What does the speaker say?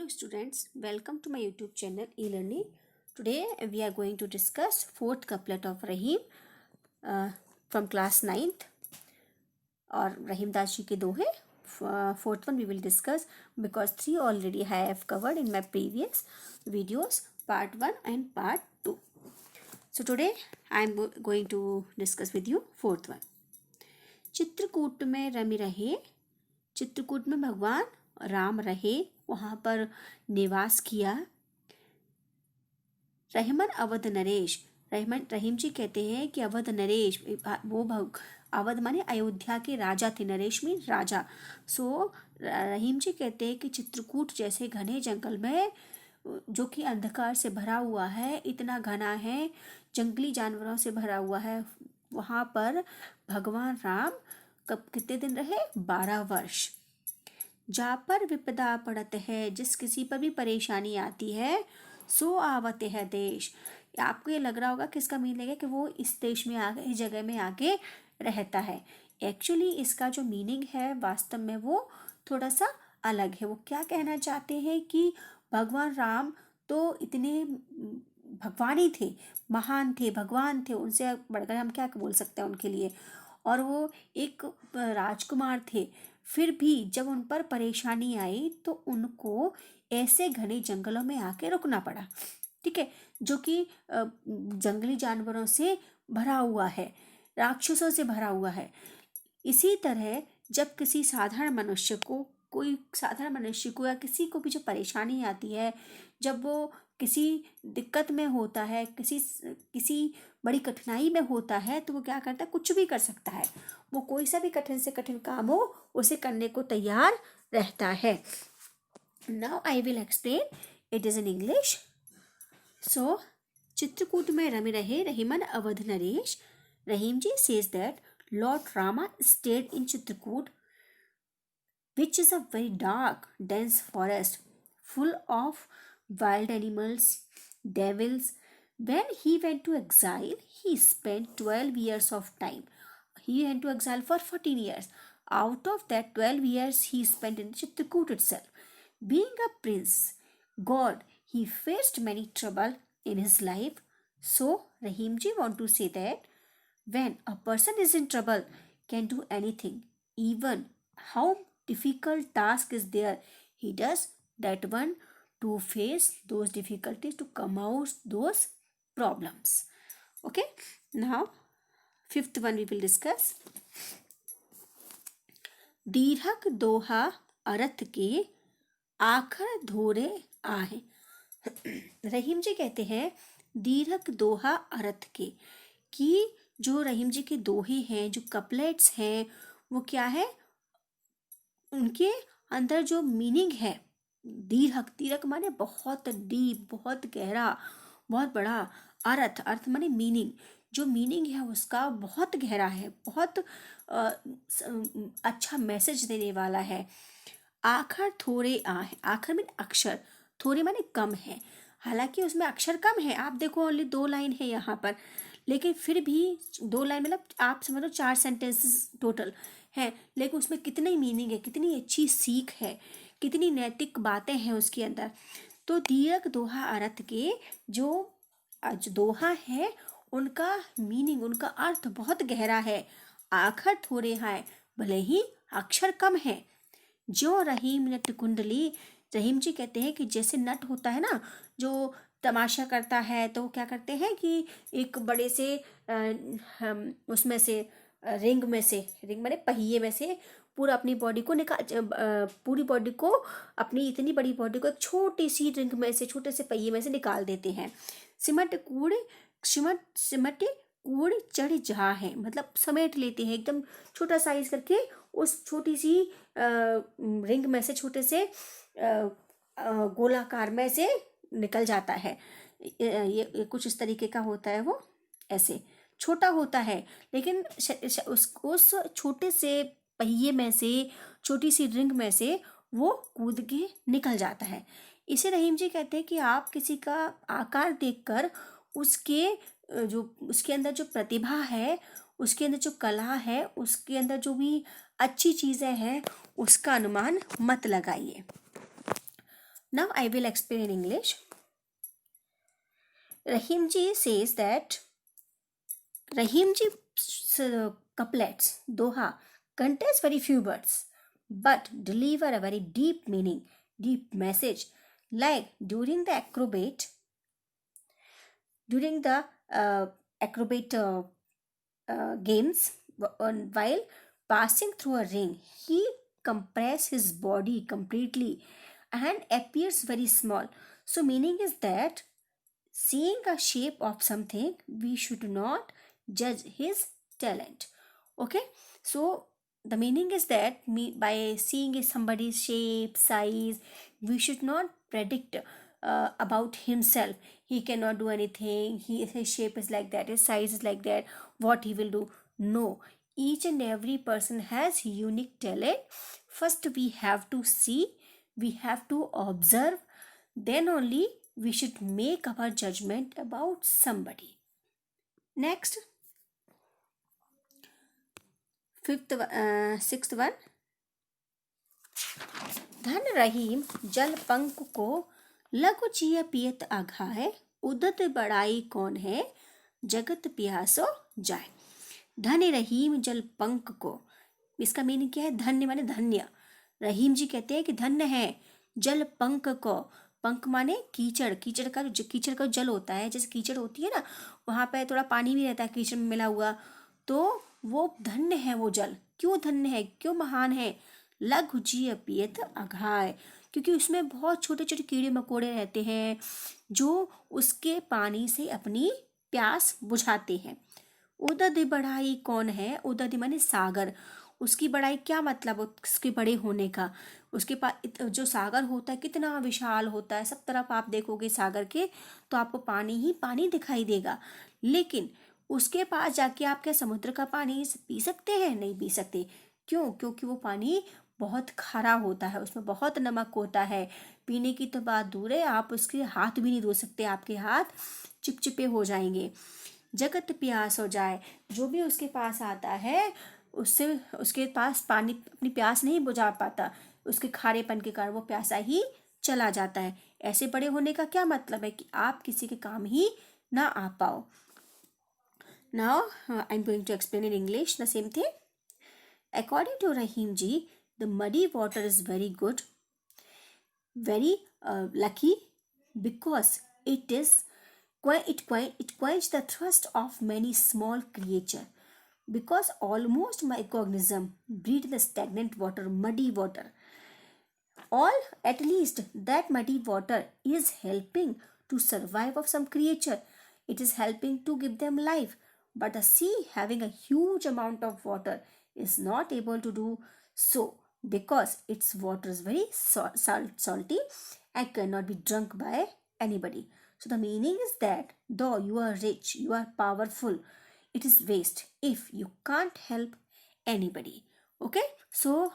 Hello students, welcome to my YouTube channel e-learning. Today we are going to discuss fourth couplet of Rahim from class 9th और रहीम दास जी के दो है. Fourth one we will discuss because 3 already I have covered in my previous videos, part 1 and part 2. So today I am going to discuss with you fourth one. Chitrakoot में rummy रहे, चित्रकूट में भगवान राम रहे, वहाँ पर निवास किया. रहमन अवध नरेश, रहीम जी कहते हैं कि अवध नरेश वो अवध माने अयोध्या के राजा थे, नरेश में राजा. सो रहीम जी कहते हैं कि चित्रकूट जैसे घने जंगल में जो कि अंधकार से भरा हुआ है, इतना घना है, जंगली जानवरों से भरा हुआ है, वहाँ पर भगवान राम कितने दिन रहे? 12 वर्ष. जा पर विपदा पड़त है, जिस किसी पर भी परेशानी आती है, सो आवत है देश. आपको ये लग रहा होगा कि इसका मीनिंग है कि वो इस देश में आके, इस जगह में आके रहता है. एक्चुअली इसका जो मीनिंग है वास्तव में वो थोड़ा सा अलग है. वो क्या कहना चाहते हैं कि भगवान राम तो इतने भगवान ही थे, महान थे, भगवान थे, उनसे बढ़कर हम क्या बोल सकते हैं उनके लिए. और वो एक राजकुमार थे, फिर भी जब उन पर परेशानी आई तो उनको ऐसे घने जंगलों में आके रुकना पड़ा. ठीक है, जो कि जंगली जानवरों से भरा हुआ है, राक्षसों से भरा हुआ है. इसी तरह जब किसी साधारण मनुष्य को, कोई साधारण मनुष्य को या किसी को भी जो परेशानी आती है, जब वो किसी दिक्कत में होता है, किसी बड़ी कठिनाई में होता है, तो वो क्या करता है? कुछ भी कर सकता है. वो कोई सा भी कठिन से कठिन काम हो उसे करने को तैयार रहता है. Now I will explain it is in English. So Chitrakoot में रमे रहे रहीमन अवध नरेश. रहीम जी says that Lord Rama stayed in Chitrakoot, which is a very dark, dense forest full of wild animals, devils. When he went to exile, he spent 12 years of time. He went to exile for 14 years. Out of that 12 years, he spent in Chitrakoot itself. Being a prince, God, he faced many trouble in his life. So, Rahimji want to say that when a person is in trouble, can do anything, even how difficult task is there, he does that one to face those difficulties, to come out those problems. Okay, now fifth one we will discuss. दीर्घक दोहा अर्थ के आखर धोरे आहे. रहीम जी कहते हैं दीर्घक दोहा अर्थ के, कि जो रहीम जी के दोहे हैं, जो कपलेट्स हैं, वो क्या है, उनके अंदर जो मीनिंग है, दीर्घक माने बहुत डीप, बहुत गहरा, बहुत बड़ा. अर्थ माने मीनिंग, जो मीनिंग है उसका बहुत गहरा है, बहुत अच्छा मैसेज देने वाला है. आखर थोड़े आहे, आखर में अक्षर, थोड़े माने कम है, हालांकि उसमें अक्षर कम है. आप देखो ओनली 2 लाइन है यहाँ पर, लेकिन फिर भी 2 लाइन मतलब आप समझ लो 4 सेंटेंसेस टोटल हैं, लेकिन उसमें कितनी मीनिंग है, कितनी अच्छी सीख है, कितनी नैतिक बातें हैं उसके अंदर. तो दीर्घ दोहा अर्थ के जो दोहा है उनका मीनिंग, उनका अर्थ बहुत गहरा है. आखर थोड़े हैं, भले ही अक्षर कम है. जो रहीम नट कुंडली, रहीम जी कहते हैं कि जैसे नट होता है ना, जो तमाशा करता है, तो क्या करते हैं कि एक बड़े से उसमें से रिंग माने पहिए में से पूरा अपनी बॉडी को पूरी बॉडी को, अपनी इतनी बड़ी बॉडी को एक छोटी सी रिंग में से, छोटे से पहिए में से निकाल देते हैं. सिमटे कूड़ चढ़ जा है, मतलब समेट लेते हैं एकदम छोटा साइज करके, उस छोटी सी रिंग में से, छोटे से गोलाकार में से निकल जाता है. ये कुछ इस तरीके का होता है. वो ऐसे छोटा होता है, लेकिन उस छोटे से पहिए में से, छोटी सी रिंग में से वो कूद के निकल जाता है. इसे रहीम जी कहते हैं कि आप किसी का आकार देखकर उसके अंदर जो प्रतिभा है, उसके अंदर जो कला है, उसके अंदर जो भी अच्छी चीज़ें हैं, उसका अनुमान मत लगाइए. Now I will explain in English. Rahimji says that Rahimji's couplets, Doha, contains very few words, but deliver a very deep meaning, deep message. Like during the acrobat games, while passing through a ring, he compresses his body completely and appears very small. So, meaning is that seeing a shape of something, we should not judge his talent. Okay, so the meaning is that by seeing somebody's shape, size, we should not predict about himself. He cannot do anything. His shape is like that. His size is like that. What he will do? No. Each and every person has unique talent. First, we have to see. We have to observe. Then only we should make our judgment about somebody. Next, sixth one. धन रहीम जल पंक को लघु जिय पियत अघाय उदत बड़ाई कौन है जगत प्यासो जाए. धन रहीम जल पंक को, इसका मीनिंग क्या है? धन्य माने धन्य. रहीम जी कहते हैं कि धन्य है जल पंक को. पंक माने कीचड़. कीचड़ का जल होता है, जैसे कीचड़ होती है ना, वहां पे थोड़ा पानी भी रहता है कीचड़ में मिला हुआ, तो वो धन्य है वो जल. क्यों धन्य है, क्यों महान है? लघु जिय पियत अघाय, क्योंकि उसमें बहुत छोटे छोटे कीड़े मकोड़े रहते हैं जो उसके पानी से अपनी प्यास बुझाते हैं. उदधि बढ़ाई कौन है? उदधि माने सागर. उसकी बड़ाई क्या मतलब? उसके बड़े होने का. उसके पास जो सागर होता है कितना विशाल होता है. सब तरफ आप देखोगे सागर के तो आपको पानी ही पानी दिखाई देगा. लेकिन उसके पास जाके आप क्या समुद्र का पानी पी सकते हैं? नहीं पी सकते. क्यों? क्योंकि वो पानी बहुत खारा होता है, उसमें बहुत नमक होता है. पीने की तो बात दूर है, आप उसके हाथ भी नहीं धो सकते. आपके हाथ चिपचिपे हो जाएंगे. जगत प्यास हो जाए, जो भी उसके पास आता है उससे उसके पास पानी अपनी प्यास नहीं बुझा पाता. उसके खारेपन के कारण वो प्यासा ही चला जाता है. ऐसे बड़े होने का क्या मतलब है? कि आप किसी के काम ही ना आ पाओ. Now I'm going to explain in English the same thing. According to Rahim ji, the muddy water is very good, very lucky, because it quench the thirst of many small creature. Because almost microorganism breed the stagnant water, muddy water. All at least that muddy water is helping to survive of some creature. It is helping to give them life. But the sea, having a huge amount of water, is not able to do so, because its water is very salty and cannot be drunk by anybody. So the meaning is that though you are rich, you are powerful, it is waste if you can't help anybody. Okay, so